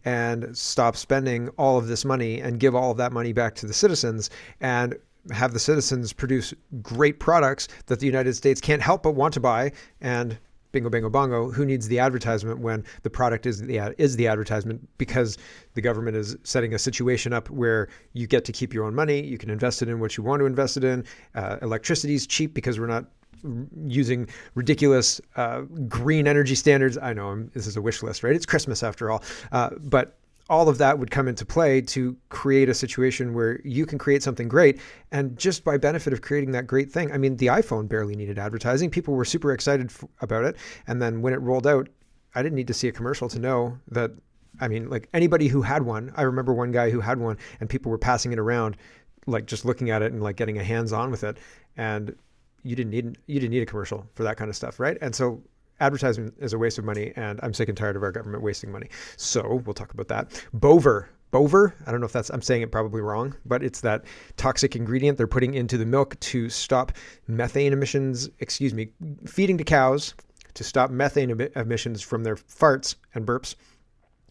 and stop spending all of this money and give all of that money back to the citizens and have the citizens produce great products that the United States can't help but want to buy. And bingo, bingo, bongo, who needs the advertisement when the product is the advertisement, because the government is setting a situation up where you get to keep your own money. You can invest it in what you want to invest it in. Electricity is cheap because we're not using ridiculous green energy standards. I know this is a wish list, right? It's Christmas after all. But all of that would come into play to create a situation where you can create something great. And just by benefit of creating that great thing, I mean, the iPhone barely needed advertising. People were super excited about it. And then when it rolled out, I didn't need to see a commercial to know that, I mean, like anybody who had one, I remember one guy who had one and people were passing it around, like just looking at it and like getting a hands on with it. And you didn't need a commercial for that kind of stuff, right? And so advertising is a waste of money, and I'm sick and tired of our government wasting money. So we'll talk about that. Bovaer, I don't know if I'm saying it probably wrong, but it's that toxic ingredient they're putting into the milk to stop methane emissions, feeding to cows to stop methane emissions from their farts and burps.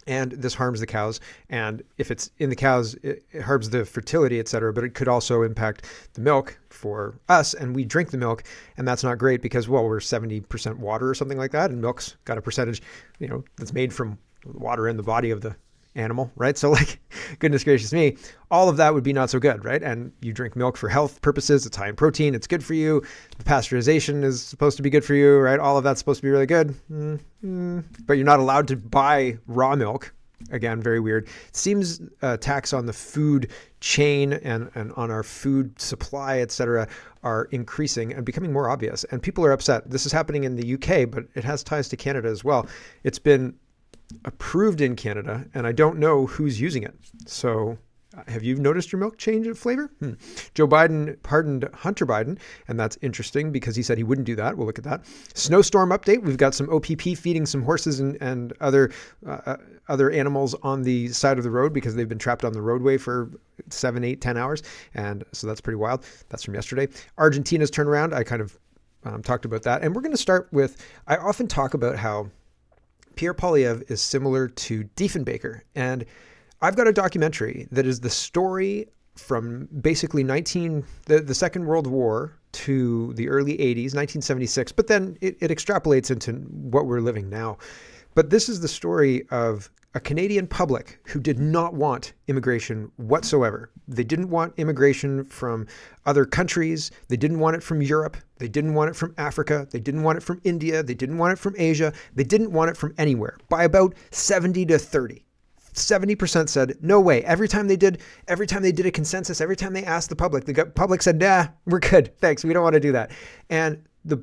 And this harms the cows. And if it's in the cows, it harms the fertility, et cetera, but it could also impact the milk for us. And we drink the milk, and that's not great because, well, we're 70% water or something like that. And milk's got a percentage, that's made from water in the body of the animal, right? So like, goodness gracious me, all of that would be not so good, right? And you drink milk for health purposes. It's high in protein. It's good for you. The pasteurization is supposed to be good for you, right? All of that's supposed to be really good. But you're not allowed to buy raw milk. Again, very weird. It seems tax on the food chain and on our food supply, et cetera, are increasing and becoming more obvious. And people are upset. This is happening in the UK, but it has ties to Canada as well. It's been approved in Canada, and I don't know who's using it. So have you noticed your milk change of flavor? Joe Biden pardoned Hunter Biden, and that's interesting because he said he wouldn't do that. We'll look at that. Snowstorm update. We've got some OPP feeding some horses and other animals on the side of the road because they've been trapped on the roadway for 7, 8, 10 hours. And so that's pretty wild. That's from yesterday. Argentina's turnaround. I kind of talked about that. And we're going to start with, I often talk about how Pierre Poilievre is similar to Diefenbaker. And I've got a documentary that is the story from basically the Second World War to the early 80s, 1976, but then it extrapolates into what we're living now. But this is the story of a Canadian public who did not want immigration whatsoever. They didn't want immigration from other countries. They didn't want it from Europe. They didn't want it from Africa. They didn't want it from India. They didn't want it from Asia. They didn't want it from anywhere, by about 70 to 30. 70% said, no way. Every time they did a consensus, every time they asked the public said, nah, we're good. Thanks. We don't want to do that. And the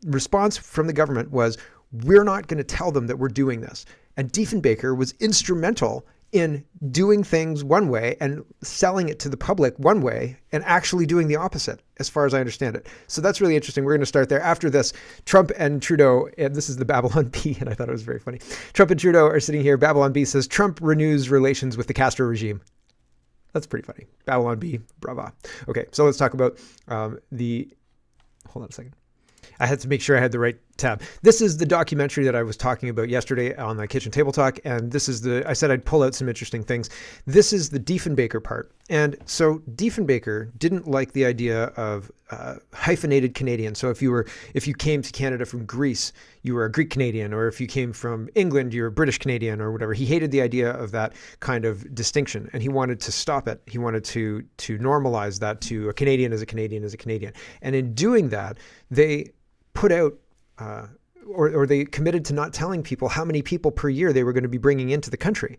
response from the government was, we're not going to tell them that we're doing this. And Diefenbaker was instrumental in doing things one way and selling it to the public one way and actually doing the opposite, as far as I understand it. So that's really interesting. We're going to start there. After this, Trump and Trudeau, and this is the Babylon Bee, and I thought it was very funny. Trump and Trudeau are sitting here. Babylon Bee says, Trump renews relations with the Castro regime. That's pretty funny. Babylon Bee, brava. Okay, so let's talk about hold on a second. I had to make sure I had the right tab. This is the documentary that I was talking about yesterday on the Kitchen Table Talk. And this is I said I'd pull out some interesting things. This is the Diefenbaker part. And so Diefenbaker didn't like the idea of hyphenated Canadian. So if you came to Canada from Greece, you were a Greek Canadian, or if you came from England, you're a British Canadian or whatever. He hated the idea of that kind of distinction, and he wanted to stop it. He wanted to normalize that to a Canadian is a Canadian is a Canadian. And in doing that, they put out or they committed to not telling people how many people per year they were going to be bringing into the country.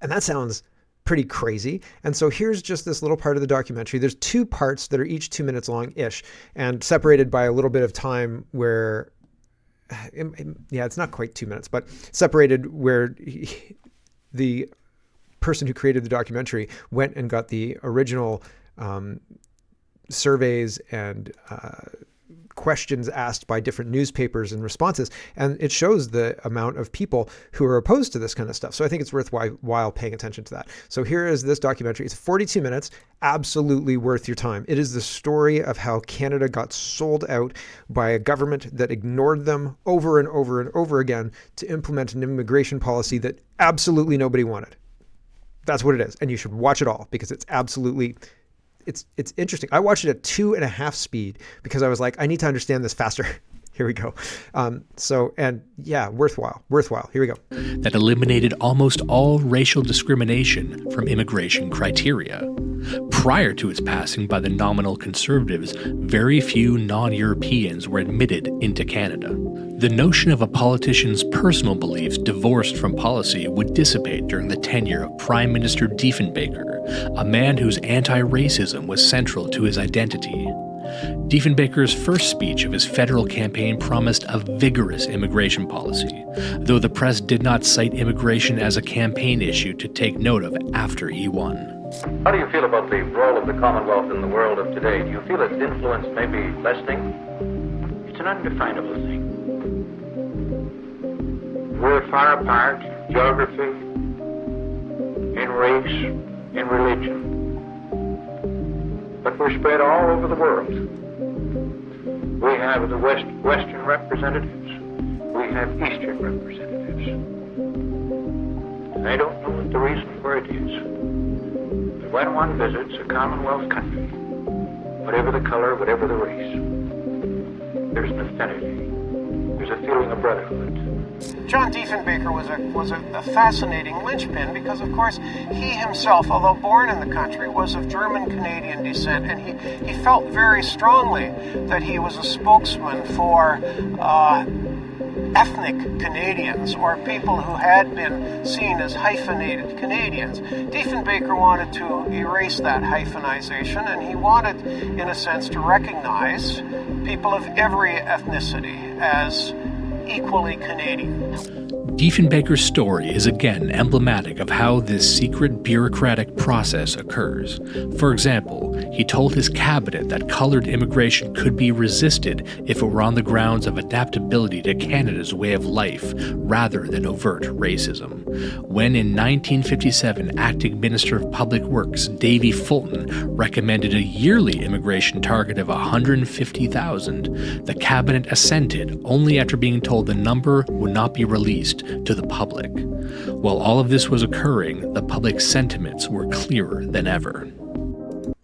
And that sounds pretty crazy. And so here's just this little part of the documentary. There's 2 parts that are each 2 minutes long-ish and separated by a little bit of time where, it's not quite 2 minutes, but separated where the person who created the documentary went and got the original surveys and questions asked by different newspapers and responses. And it shows the amount of people who are opposed to this kind of stuff. So I think it's worthwhile paying attention to that. So here is this documentary. It's 42 minutes, absolutely worth your time. It is the story of how Canada got sold out by a government that ignored them over and over and over again to implement an immigration policy that absolutely nobody wanted. That's what it is. And you should watch it all because it's absolutely, it's interesting. I watched it at 2.5 speed because I was like, I need to understand this faster. Here we go. Worthwhile. Here we go. That eliminated almost all racial discrimination from immigration criteria. Prior to its passing by the nominal Conservatives, very few non-Europeans were admitted into Canada. The notion of a politician's personal beliefs divorced from policy would dissipate during the tenure of Prime Minister Diefenbaker, a man whose anti-racism was central to his identity. Diefenbaker's first speech of his federal campaign promised a vigorous immigration policy, though the press did not cite immigration as a campaign issue to take note of after he won. How do you feel about the role of the Commonwealth in the world of today? Do you feel its influence may be lessening? It's an undefinable thing. We're far apart in geography, in race, in religion. But we're spread all over the world. We have the Western representatives. We have Eastern representatives. I don't know what the reason for it is. But when one visits a Commonwealth country, whatever the color, whatever the race, there's an affinity. There's a feeling of brotherhood. John Diefenbaker was a fascinating linchpin because, of course, he himself, although born in the country, was of German-Canadian descent, and he felt very strongly that he was a spokesman for ethnic Canadians, or people who had been seen as hyphenated Canadians. Diefenbaker wanted to erase that hyphenization, and he wanted, in a sense, to recognize people of every ethnicity as equally Canadian. Diefenbaker's story is again emblematic of how this secret bureaucratic process occurs. For example, he told his cabinet that colored immigration could be resisted if it were on the grounds of adaptability to Canada's way of life rather than overt racism. When in 1957, Acting Minister of Public Works Davy Fulton recommended a yearly immigration target of 150,000, the cabinet assented only after being told the number would not be released to the public. While all of this was occurring, the public sentiments were clearer than ever.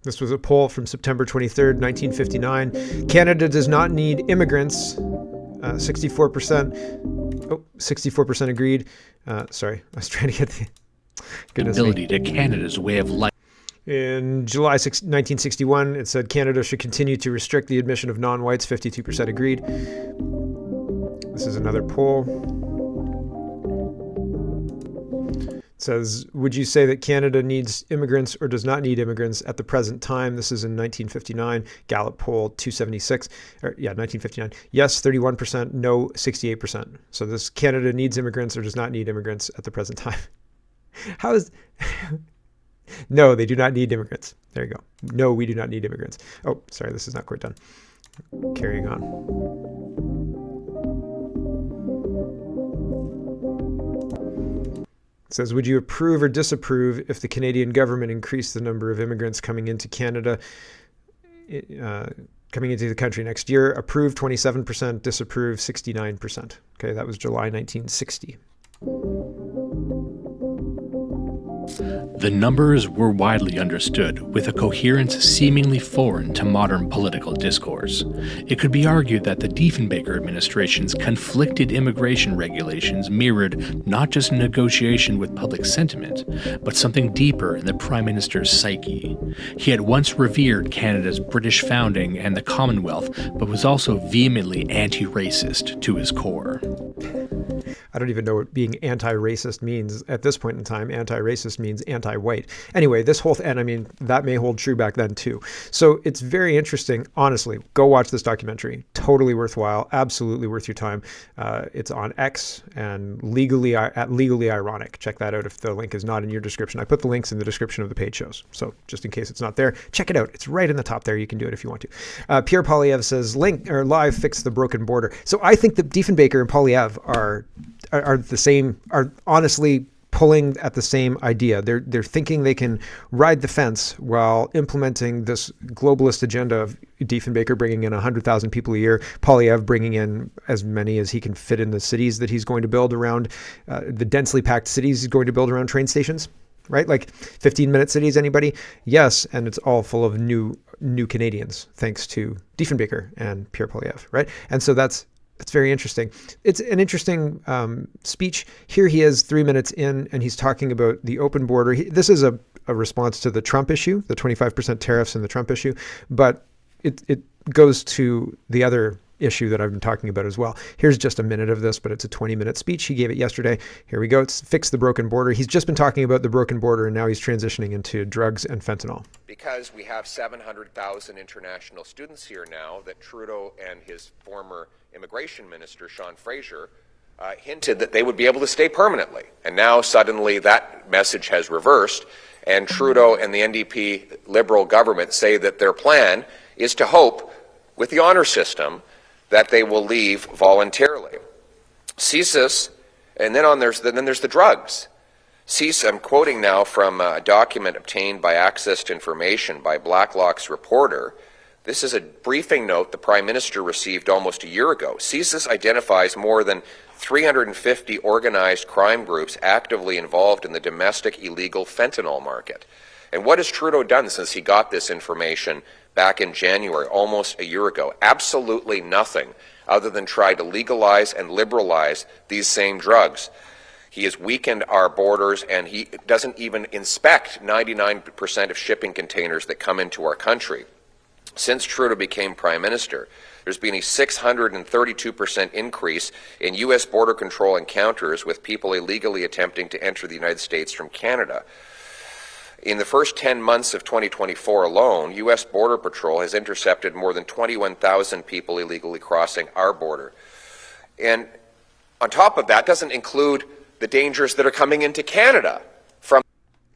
This was a poll from September 23rd, 1959. Canada does not need immigrants. 64% agreed. Sorry, I was trying to get the ability to Canada's way of life. In July 1961, it said Canada should continue to restrict the admission of non-whites. 52% agreed. This is another poll. It says, would you say that Canada needs immigrants or does not need immigrants at the present time? This is in 1959. Gallup poll 276. 1959. Yes, 31%. No, 68%. So this Canada needs immigrants or does not need immigrants at the present time. How is... No, they do not need immigrants. There you go. No, we do not need immigrants. Oh, sorry, this is not quite done. Carrying on. It says, would you approve or disapprove if the Canadian government increased the number of immigrants coming into Canada, coming into the country next year? Approve 27%, disapprove 69%. Okay, that was July 1960. The numbers were widely understood, with a coherence seemingly foreign to modern political discourse. It could be argued that the Diefenbaker administration's conflicted immigration regulations mirrored not just a negotiation with public sentiment, but something deeper in the Prime Minister's psyche. He had once revered Canada's British founding and the Commonwealth, but was also vehemently anti-racist to his core. I don't even know what being anti-racist means at this point in time. Anti-racist means anti-white. Anyway, and I mean, that may hold true back then too. So it's very interesting. Honestly, go watch this documentary. Totally worthwhile. Absolutely worth your time. It's on X and legally ironic. Check that out if the link is not in your description. I put the links in the description of the paid shows. So just in case it's not there, check it out. It's right in the top there. You can do it if you want to. Pierre Poilievre says, live fix the broken border. So I think that Diefenbaker and Poilievre are the same, are honestly pulling at the same idea. They're thinking they can ride the fence while implementing this globalist agenda of Diefenbaker bringing in 100,000 people a year, Poilievre bringing in as many as he can fit in the cities that he's going to build around, the densely packed cities he's going to build around train stations. Right? Like 15-minute cities, anybody? Yes. And it's all full of new Canadians, thanks to Diefenbaker and Pierre Poilievre, right? And so that's very interesting. It's an interesting speech. Here he is 3 minutes in, and he's talking about the open border. This is a response to the Trump issue, the 25% tariffs and the Trump issue, but it goes to the other issue that I've been talking about as well. Here's just a minute of this, but it's a 20-minute speech. He gave it yesterday. Here we go. It's fix the broken border. He's just been talking about the broken border, and now he's transitioning into drugs and fentanyl. Because we have 700,000 international students here now, that Trudeau and his former immigration minister, Sean Fraser, hinted that they would be able to stay permanently. And now suddenly that message has reversed, and Trudeau and the NDP Liberal government say that their plan is to hope, with the honor system, that they will leave voluntarily. CSIS, and then there's the drugs. CSIS, I'm quoting now from a document obtained by Access to Information by Blacklock's reporter. This is a briefing note the Prime Minister received almost a year ago. CSIS identifies more than 350 organized crime groups actively involved in the domestic illegal fentanyl market. And what has Trudeau done since he got this information back in January, almost a year ago? Absolutely nothing, other than try to legalize and liberalize these same drugs. He has weakened our borders, and he doesn't even inspect 99% of shipping containers that come into our country. Since Trudeau became Prime Minister, there's been a 632% increase in U.S. border control encounters with people illegally attempting to enter the United States from Canada. In the first 10 months of 2024 alone, U.S. Border Patrol has intercepted more than 21,000 people illegally crossing our border. And on top of that, doesn't include the dangers that are coming into Canada from...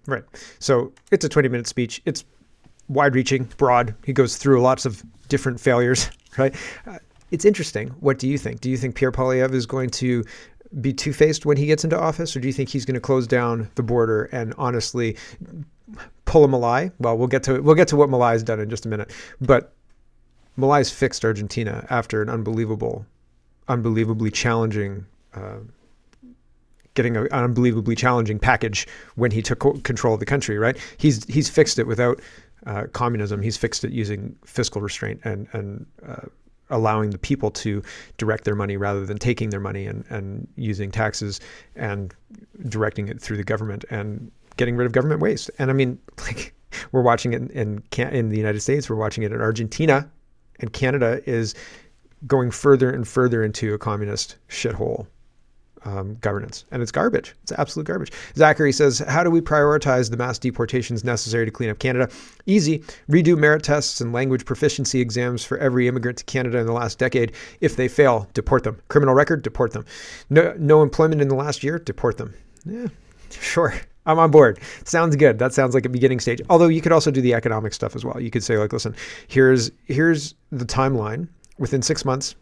Right. So it's a 20-minute speech. It's wide-reaching, broad. He goes through lots of different failures, right? It's interesting. What do you think? Do you think Pierre Poilievre is going to be two-faced when he gets into office, or do you think he's going to close down the border and honestly pull a Milei? Well, we'll get to what Milei's done in just a minute, but Milei's fixed Argentina after an unbelievably challenging, getting an unbelievably challenging package when he took control of the country. Right? He's fixed it without communism. He's fixed it using fiscal restraint and allowing the people to direct their money rather than taking their money and using taxes and directing it through the government and getting rid of government waste. And I mean, like, we're watching it in the United States, we're watching it in Argentina, and Canada is going further and further into a communist shithole governance. And it's garbage. It's absolute garbage. Zachary says, how do we prioritize the mass deportations necessary to clean up Canada? Easy. Redo merit tests and language proficiency exams for every immigrant to Canada in the last decade. If they fail, deport them. Criminal record, deport them. No employment in the last year, deport them. Yeah, sure. I'm on board. Sounds good. That sounds like a beginning stage. Although you could also do the economic stuff as well. You could say, like, listen, here's the timeline. Within 6 months,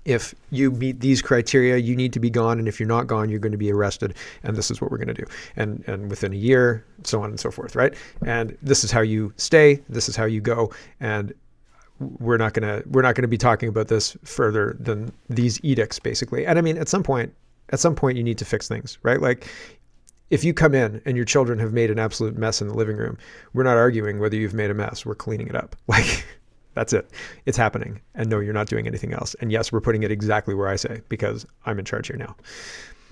if you meet these criteria, you need to be gone. And if you're not gone, you're going to be arrested. And this is what we're going to do. And within a year, so on and so forth, right? And this is how you stay. This is how you go. And we're not going to be talking about this further than these edicts, basically. And I mean, at some point you need to fix things, right? Like, if you come in and your children have made an absolute mess in the living room, we're not arguing whether you've made a mess. We're cleaning it up. Like, that's it. It's happening. And no, you're not doing anything else. And yes, we're putting it exactly where I say, because I'm in charge here now.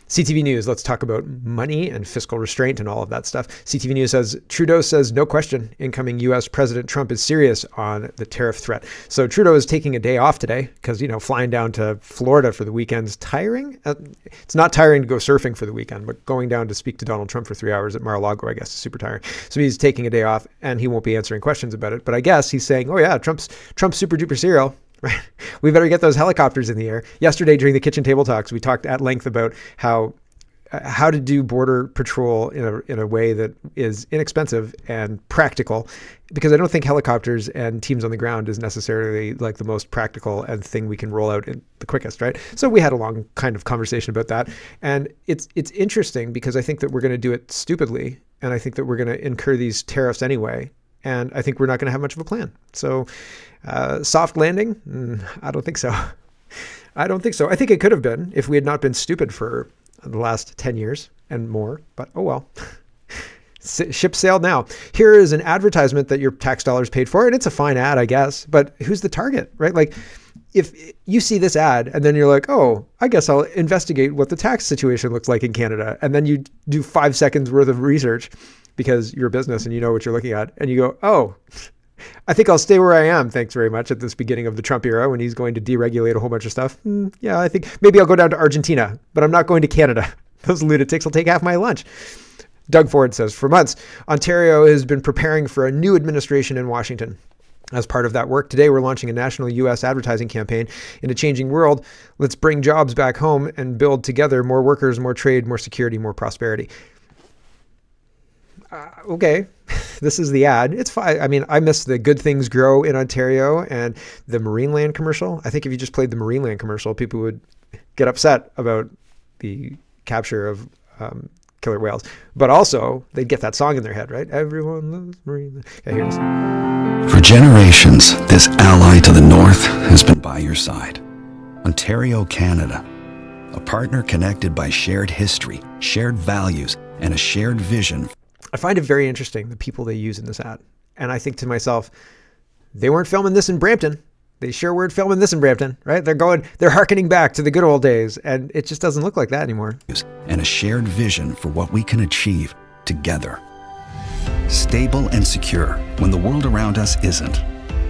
CTV News, let's talk about money and fiscal restraint and all of that stuff. CTV News says, Trudeau says, no question, incoming U.S. President Trump is serious on the tariff threat. So Trudeau is taking a day off today because, flying down to Florida for the weekend's tiring. It's not tiring to go surfing for the weekend, but going down to speak to Donald Trump for 3 hours at Mar-a-Lago, I guess, is super tiring. So he's taking a day off and he won't be answering questions about it. But I guess he's saying, oh yeah, Trump's super duper serial. Right. We better get those helicopters in the air. Yesterday during the kitchen table talks, we talked at length about how to do border patrol in a way that is inexpensive and practical, because I don't think helicopters and teams on the ground is necessarily like the most practical and thing we can roll out in the quickest, right? So we had a long kind of conversation about that. And it's interesting because I think that we're going to do it stupidly. And I think that we're going to incur these tariffs anyway. And I think we're not going to have much of a plan. So soft landing? I don't think so. I don't think so. I think it could have been if we had not been stupid for the last 10 years and more. But oh well. Ship sailed now. Here is an advertisement that your tax dollars paid for. And it's a fine ad, I guess. But who's the target, right? Like if you see this ad and then you're like, oh, I guess I'll investigate what the tax situation looks like in Canada. And then you do 5 seconds worth of research because you're a business and you know what you're looking at. And you go, oh, I think I'll stay where I am. Thanks very much at this beginning of the Trump era when he's going to deregulate a whole bunch of stuff. Yeah, I think maybe I'll go down to Argentina, but I'm not going to Canada. Those lunatics will take half my lunch. Doug Ford says, for months, Ontario has been preparing for a new administration in Washington. As part of that work, today we're launching a national U.S. advertising campaign in a changing world. Let's bring jobs back home and build together more workers, more trade, more security, more prosperity. Okay, this is the ad. It's fine. I mean, I miss the Good Things Grow in Ontario and the Marineland commercial. I think if you just played the Marineland commercial, people would get upset about the capture of killer whales. But also, they'd get that song in their head, right? Everyone loves Marineland. Okay, here it is. For generations, this ally to the north has been by your side. Ontario, Canada. A partner connected by shared history, shared values, and a shared vision. I find it very interesting, the people they use in this ad. And I think to myself, they weren't filming this in Brampton. They sure weren't filming this in Brampton, right? They're hearkening back to the good old days. And it just doesn't look like that anymore. And a shared vision for what we can achieve together. Stable and secure when the world around us isn't.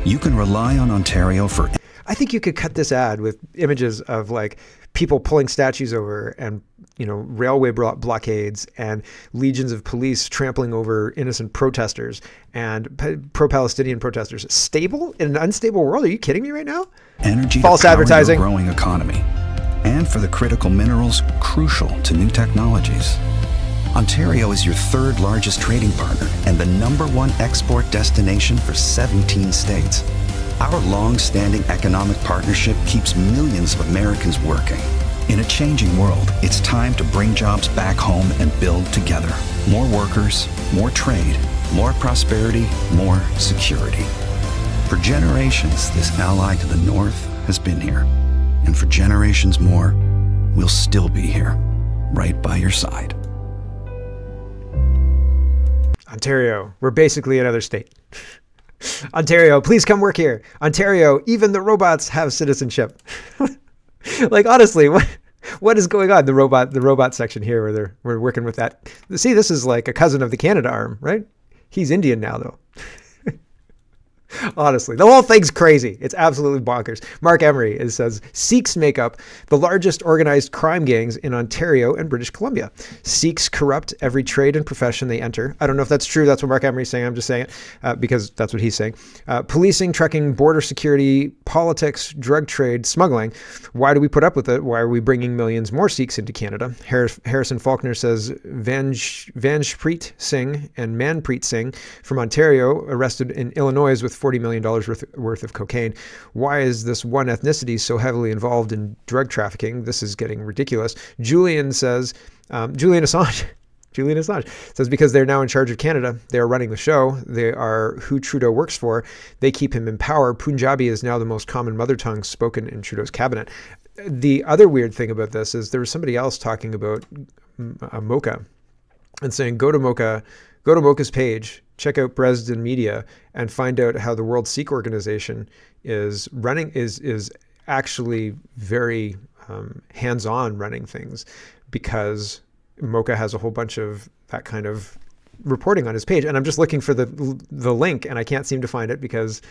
You can rely on Ontario for... I think you could cut this ad with images of like people pulling statues over and, railway blockades and legions of police trampling over innocent protesters and pro-Palestinian protesters. Stable in an unstable world? Are you kidding me right now? Energy false to power advertising. Your growing economy, and for the critical minerals crucial to new technologies. Ontario is your third largest trading partner and the #1 export destination for 17 states. Our long-standing economic partnership keeps millions of Americans working. In a changing world, it's time to bring jobs back home and build together. More workers, more trade, more prosperity, more security. For generations, this ally to the north has been here. And for generations more, we'll still be here, right by your side. Ontario, we're basically another state. Ontario, please come work here. Ontario, even the robots have citizenship. Like, honestly, what is going on? The robot section here where we're working with that. See, this is like a cousin of the Canada arm, right? He's Indian now, though. Honestly, the whole thing's crazy. It's absolutely bonkers. Mark Emery says, Sikhs make up the largest organized crime gangs in Ontario and British Columbia. Sikhs corrupt every trade and profession they enter. I don't know if that's true. That's what Mark Emery's saying. I'm just saying it because that's what he's saying. Policing, trucking, border security, politics, drug trade, smuggling. Why do we put up with it? Why are we bringing millions more Sikhs into Canada? Harrison Faulkner says, Vanjpreet Singh and Manpreet Singh from Ontario arrested in Illinois with $40 million worth of cocaine. Why is this one ethnicity so heavily involved in drug trafficking? This is getting ridiculous. Julian Assange says, because they're now in charge of Canada, they are running the show. They are who Trudeau works for. They keep him in power. Punjabi is now the most common mother tongue spoken in Trudeau's cabinet. The other weird thing about this is there was somebody else talking about Mocha and saying, go to Mocha's page, check out Bresden Media, and find out how the World Sikh Organization is running, is actually very hands-on running things, because Mocha has a whole bunch of that kind of reporting on his page. And I'm just looking for the link, and I can't seem to find it because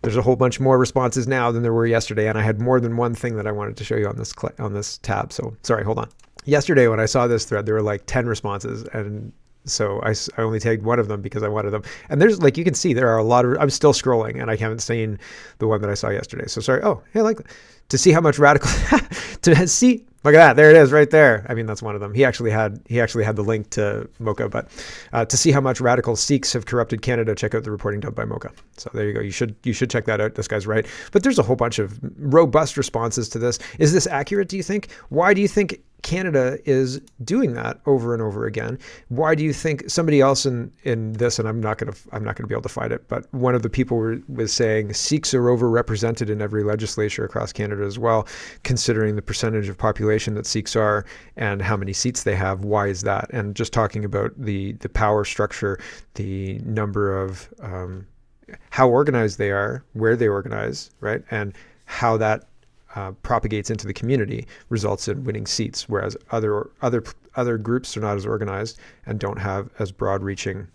there's a whole bunch more responses now than there were yesterday. And I had more than one thing that I wanted to show you on this tab. So sorry, hold on. Yesterday when I saw this thread, there were like 10 responses, and so I only tagged one of them because I wanted them. And there's, like, you can see there are a lot of, I'm still scrolling and I haven't seen the one that I saw yesterday. So sorry. Oh, hey, like, to see how much radical, to see, look at that. There it is right there. I mean, that's one of them. He actually had the link to Mocha, but to see how much radical Sikhs have corrupted Canada, check out the reporting done by Mocha. So there you go. You should check that out. This guy's right. But there's a whole bunch of robust responses to this. Is this accurate, do you think? Why do you think Canada is doing that over and over again? Why do you think somebody else in this, and I'm not going to be able to find it, but one of the people was saying Sikhs are overrepresented in every legislature across Canada as well, considering the percentage of population that Sikhs are and how many seats they have. Why is that? And just talking about the power structure, the number of how organized they are, where they organize, right, and how that propagates into the community results in winning seats, whereas other groups are not as organized and don't have as broad-reaching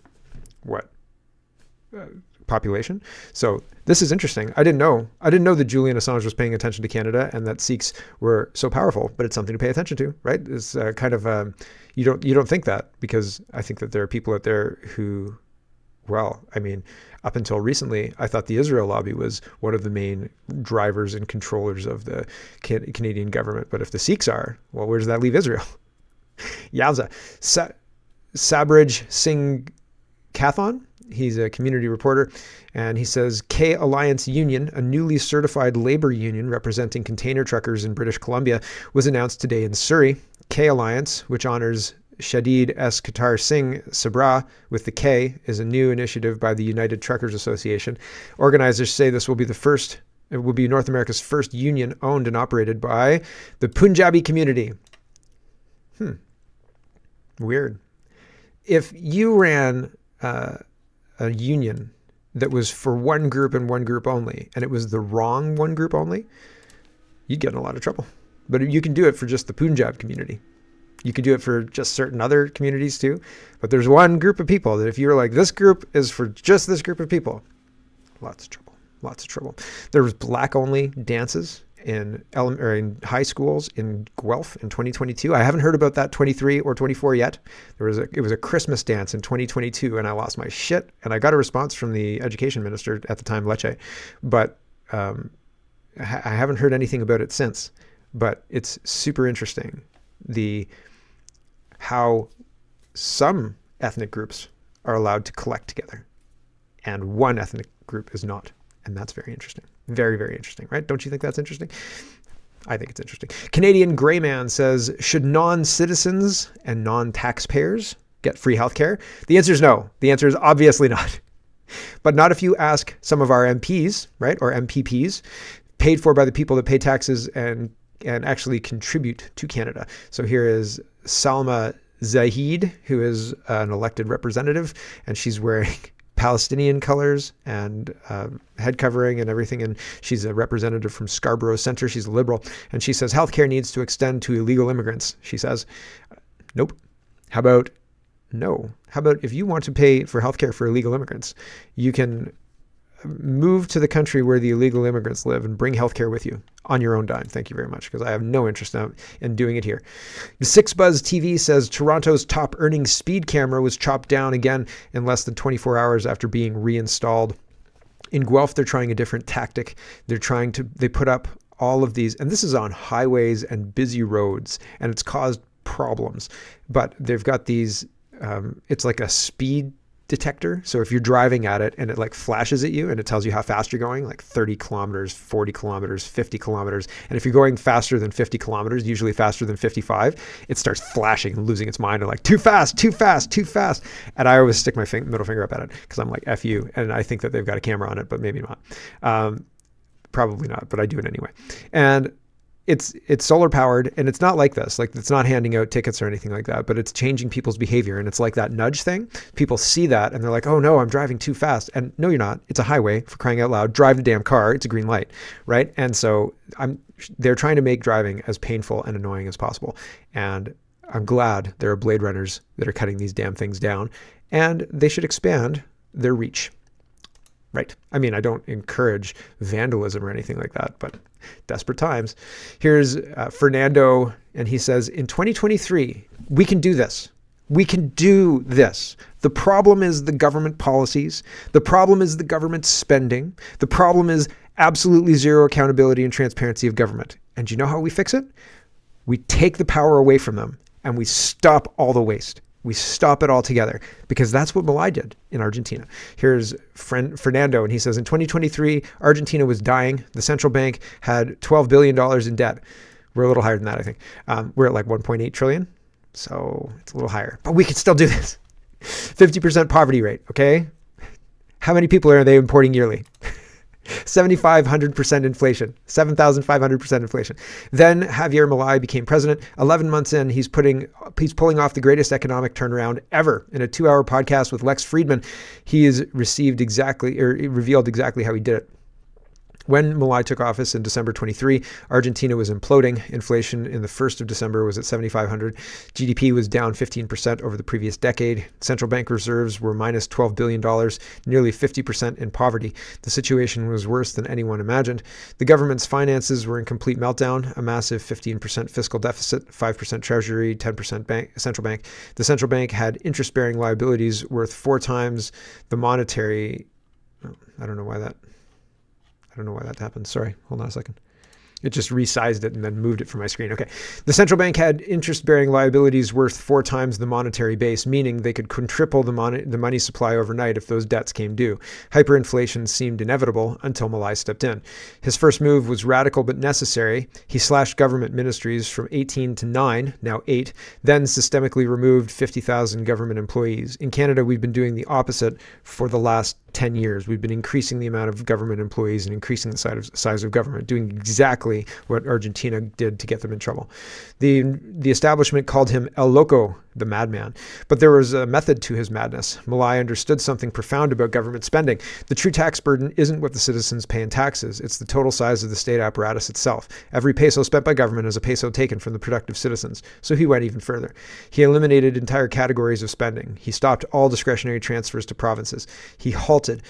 population. So this is interesting. I didn't know that Julian Assange was paying attention to Canada and that Sikhs were so powerful, but it's something to pay attention to, right? It's kind of you don't think that, because I think that there are people out there who, well, I mean, up until recently, I thought the Israel lobby was one of the main drivers and controllers of the Canadian government. But if the Sikhs are, well, where does that leave Israel? Yowza. Sabraj Singh Kathon, he's a community reporter, and he says, K Alliance Union, a newly certified labor union representing container truckers in British Columbia, was announced today in Surrey. K Alliance, which honors Shadid S. Qatar Singh Sabra with the K, is a new initiative by the United Truckers Association. Organizers say this will be North America's first union owned and operated by the Punjabi community. Weird. If you ran a union that was for one group and one group only, and it was the wrong one group only, you'd get in a lot of trouble. But you can do it for just the Punjab community. You could do it for just certain other communities too. But there's one group of people that if you're like, this group is for just this group of people, lots of trouble. There was black only dances in high schools in Guelph in 2022. I haven't heard about that 23 or 24 yet. It was a Christmas dance in 2022, and I lost my shit. And I got a response from the education minister at the time, Lecce, but I haven't heard anything about it since. But it's super interesting how some ethnic groups are allowed to collect together and one ethnic group is not. And that's very interesting. Very, very interesting, right? Don't you think that's interesting? I think it's interesting. Canadian Grey Man says, should non-citizens and non-taxpayers get free healthcare? The answer is no. The answer is obviously not. But not if you ask some of our MPs, right? Or MPPs, paid for by the people that pay taxes and actually contribute to Canada. So here is Salma Zahid, who is an elected representative, and she's wearing Palestinian colors and head covering and everything. And she's a representative from Scarborough Centre. She's a liberal. And she says healthcare needs to extend to illegal immigrants. She says, nope. How about no? How about if you want to pay for healthcare for illegal immigrants, you can move to the country where the illegal immigrants live and bring healthcare with you on your own dime. Thank you very much, because I have no interest in doing it here. Six Buzz TV says Toronto's top earning speed camera was chopped down again in less than 24 hours after being reinstalled. In Guelph, they're trying a different tactic. They put up all of these, and this is on highways and busy roads, and it's caused problems. But they've got these, it's like a speed detector. So if you're driving at it and it like flashes at you and it tells you how fast you're going, like 30 kilometers, 40 kilometers, 50 kilometers. And if you're going faster than 50 kilometers, usually faster than 55, it starts flashing and losing its mind and like, too fast, too fast, too fast. And I always stick my middle finger up at it because I'm like, F you. And I think that they've got a camera on it, but maybe not. Probably not, but I do it anyway. And it's solar powered, and it's not like this. Like, it's not handing out tickets or anything like that, but it's changing people's behavior. And it's like that nudge thing. People see that and they're like, oh no, I'm driving too fast. And no, you're not. It's a highway, for crying out loud. Drive the damn car. It's a green light, right? And so they're trying to make driving as painful and annoying as possible. And I'm glad there are Blade Runners that are cutting these damn things down, and they should expand their reach. Right. I mean, I don't encourage vandalism or anything like that, but desperate times. Here's Fernando, and he says, in 2023, we can do this. We can do this. The problem is the government policies. The problem is the government spending. The problem is absolutely zero accountability and transparency of government. And do you know how we fix it? We take the power away from them and we stop all the waste. We stop it all together, because that's what Milei did in Argentina. Here's Fernando, and he says, in 2023, Argentina was dying. The central bank had $12 billion in debt. We're a little higher than that, I think. We're at like 1.8 trillion. So it's a little higher, but we can still do this. 50% poverty rate. Okay. How many people are they importing yearly? 7,500% inflation, 7,500% inflation. Then Javier Milei became president. 11 months in, he's pulling off the greatest economic turnaround ever. In a 2-hour podcast with Lex Friedman, he has revealed exactly how he did it. When Milei took office in December 23, Argentina was imploding. Inflation in the 1st of December was at 7,500. GDP was down 15% over the previous decade. Central bank reserves were minus $12 billion, nearly 50% in poverty. The situation was worse than anyone imagined. The government's finances were in complete meltdown, a massive 15% fiscal deficit, 5% treasury, 10% central bank. The central bank had interest-bearing liabilities worth 4 times the monetary. I don't know why that happened. Sorry, hold on a second. It just resized it and then moved it from my screen. Okay. The central bank had interest-bearing liabilities worth 4 times the monetary base, meaning they could quintuple the money supply overnight if those debts came due. Hyperinflation seemed inevitable until Milei stepped in. His first move was radical but necessary. He slashed government ministries from 18 to 9, now 8, then systemically removed 50,000 government employees. In Canada, we've been doing the opposite for the last 10 years. We've been increasing the amount of government employees and increasing the size of government, doing exactly what Argentina did to get them in trouble. The establishment called him El Loco, the madman. But there was a method to his madness. Milei understood something profound about government spending. The true tax burden isn't what the citizens pay in taxes. It's the total size of the state apparatus itself. Every peso spent by government is a peso taken from the productive citizens. So he went even further. He eliminated entire categories of spending. He stopped all discretionary transfers to provinces. He halted.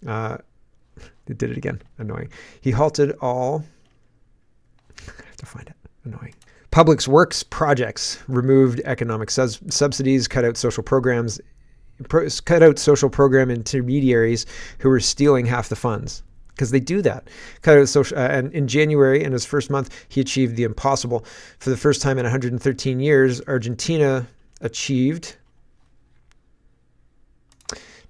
It did it again. Annoying. He halted all. I have to find it. Annoying. Public works projects, removed economic subsidies, cut out social program intermediaries who were stealing half the funds. Because they do that. Cut out social, and in January, in his first month, he achieved the impossible. For the first time in 113 years, Argentina achieved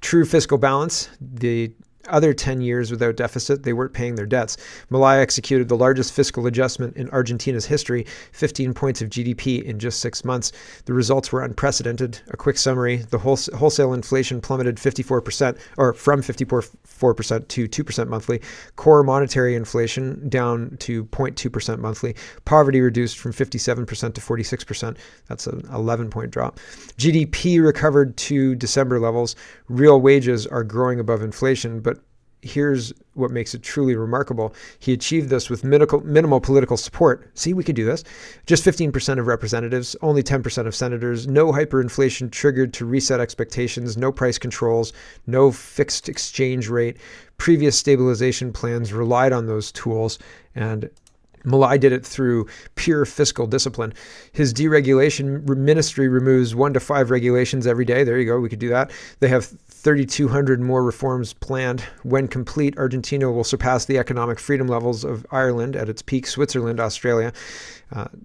true fiscal balance. The other 10 years without deficit, they weren't paying their debts. Milei executed the largest fiscal adjustment in Argentina's history, 15 points of GDP in just 6 months. The results were unprecedented. A quick summary, the wholesale inflation plummeted 54%, or from 54% to 2% monthly. Core monetary inflation down to 0.2% monthly. Poverty reduced from 57% to 46%. That's an 11-point drop. GDP recovered to December levels. Real wages are growing above inflation, but here's what makes it truly remarkable. He achieved this with minimal political support. See, we could do this. Just 15% of representatives, only 10% of senators, no hyperinflation triggered to reset expectations, no price controls, no fixed exchange rate. Previous stabilization plans relied on those tools, and Milei did it through pure fiscal discipline. His deregulation ministry removes 1 to 5 regulations every day. There you go. We could do that. They have 3,200 more reforms planned. When complete, Argentina will surpass the economic freedom levels of Ireland at its peak, Switzerland, Australia.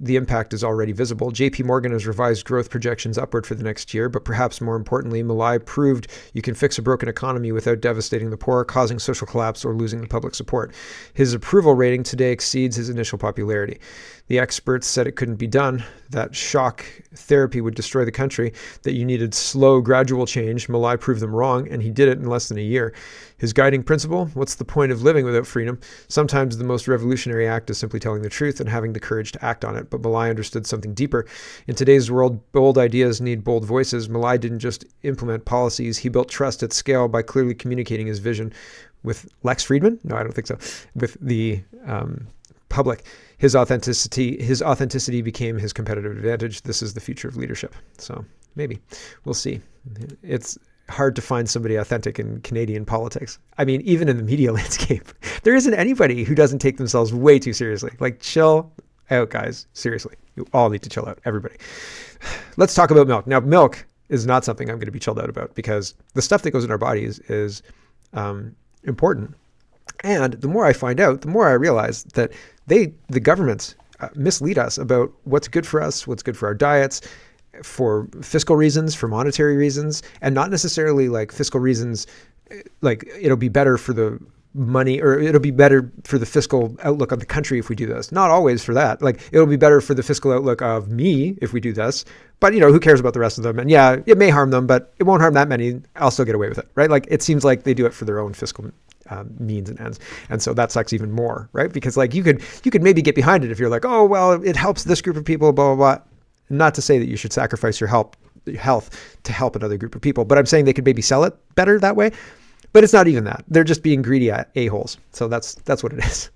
The impact is already visible. JP Morgan has revised growth projections upward for the next year, but perhaps more importantly, Milei proved you can fix a broken economy without devastating the poor, causing social collapse, or losing the public support. His approval rating today exceeds his initial popularity. The experts said it couldn't be done, that shock therapy would destroy the country, that you needed slow, gradual change. Milei proved them wrong, and he did it in less than a year. His guiding principle, what's the point of living without freedom? Sometimes the most revolutionary act is simply telling the truth and having the courage to act on it. But Milei understood something deeper. In today's world, bold ideas need bold voices. Milei didn't just implement policies. He built trust at scale by clearly communicating his vision with Lex Friedman? No, I don't think so. With the public, his authenticity became his competitive advantage. This is the future of leadership. So maybe we'll see. It's hard to find somebody authentic in Canadian politics. I mean, even in the media landscape, there isn't anybody who doesn't take themselves way too seriously. Like, chill out, guys. Seriously, you all need to chill out, everybody. Let's talk about milk. Now, milk is not something I'm going to be chilled out about, because the stuff that goes in our bodies is important. And the more I find out, the more I realize that the governments mislead us about what's good for us, what's good for our diets, for fiscal reasons, for monetary reasons, and not necessarily like fiscal reasons, like it'll be better for the money, or it'll be better for the fiscal outlook of the country if we do this. Not always for that. Like, it'll be better for the fiscal outlook of me if we do this. But, who cares about the rest of them? And yeah, it may harm them, but it won't harm that many. I'll still get away with it, right? Like, it seems like they do it for their own fiscal means and ends. And so that sucks even more, right? Because like you could maybe get behind it if you're like, oh, well, it helps this group of people, blah, blah, blah. Not to say that you should sacrifice your health to help another group of people, but I'm saying they could maybe sell it better that way. But it's not even that. They're just being greedy a-holes. So that's what it is.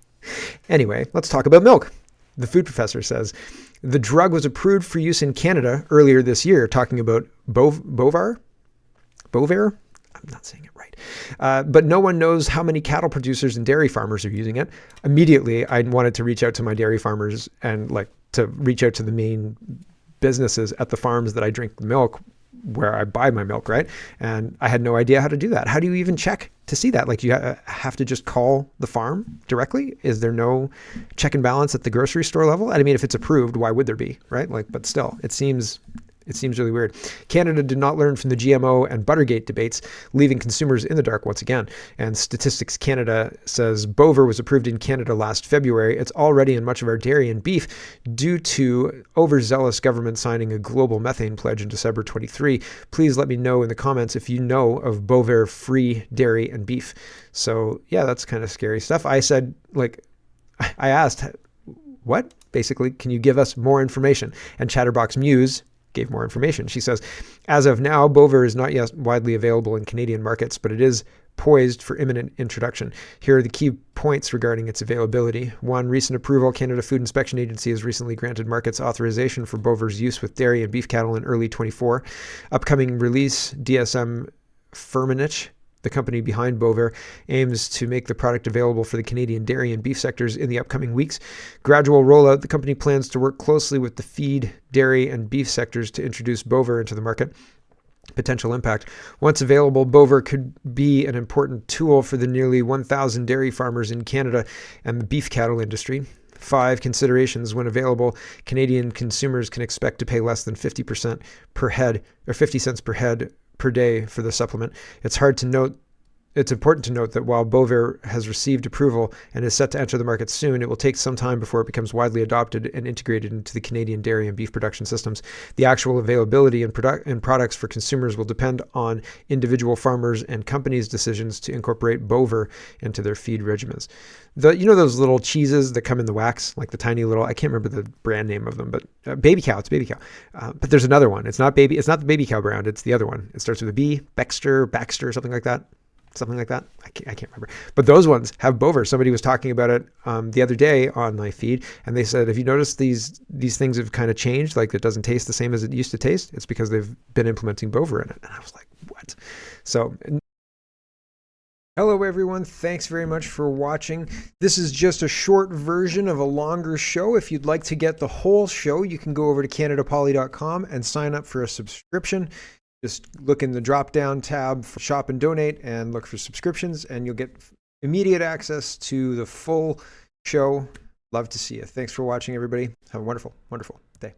Anyway, let's talk about milk. The food professor says the drug was approved for use in Canada earlier this year, talking about Bovaer. I'm not saying it right. But no one knows how many cattle producers and dairy farmers are using it. Immediately, I wanted to reach out to my dairy farmers and like to reach out to the main businesses at the farms that I drink the milk, where I buy my milk, right? And I had no idea how to do that. How do you even check to see that? Like, you have to just call the farm directly? Is there no check and balance at the grocery store level? And I mean, if it's approved, why would there be, right? Like, but still, it seems really weird. Canada did not learn from the GMO and Buttergate debates, leaving consumers in the dark once again. And Statistics Canada says Bovaer was approved in Canada last February. It's already in much of our dairy and beef due to overzealous government signing a global methane pledge in December 23. Please let me know in the comments if you know of Bovaer-free dairy and beef. So yeah, that's kind of scary stuff. I said, like, I asked, what? Basically, can you give us more information? And Chatterbox Muse gave more information. She says, as of now, Bovaer is not yet widely available in Canadian markets, but it is poised for imminent introduction. Here are the key points regarding its availability. 1. Recent approval. Canada Food Inspection Agency has recently granted markets authorization for Bovaer's use with dairy and beef cattle in early 24. Upcoming release, DSM Firmenich, the company behind Bovaer, aims to make the product available for the Canadian dairy and beef sectors in the upcoming weeks. Gradual rollout. The company plans to work closely with the feed, dairy, and beef sectors to introduce Bovaer into the market. Potential impact. Once available, Bovaer could be an important tool for the nearly 1,000 dairy farmers in Canada and the beef cattle industry. 5. Considerations. When available, Canadian consumers can expect to pay less than 50% per head, or 50 cents per head per day for the supplement. It's important to note that while Bovaer has received approval and is set to enter the market soon, it will take some time before it becomes widely adopted and integrated into the Canadian dairy and beef production systems. The actual availability and products for consumers will depend on individual farmers and companies' decisions to incorporate Bovaer into their feed regimens. Those little cheeses that come in the wax, like the tiny little, I can't remember the brand name of them, but Baby Cow, it's Baby Cow. But there's another one. It's not the Baby Cow brand, it's the other one. It starts with a B, Baxter, something like that. I can't remember. But those ones have Bovaer. Somebody was talking about it the other day on my feed, and they said, have you noticed these things have kind of changed? Like, it doesn't taste the same as it used to taste. It's because they've been implementing Bovaer in it. And I was like, what? So, hello everyone. Thanks very much for watching. This is just a short version of a longer show. If you'd like to get the whole show, you can go over to CanadaPoly.com and sign up for a subscription. Just look in the drop-down tab for Shop and Donate and look for subscriptions, and you'll get immediate access to the full show. Love to see you. Thanks for watching, everybody. Have a wonderful, wonderful day.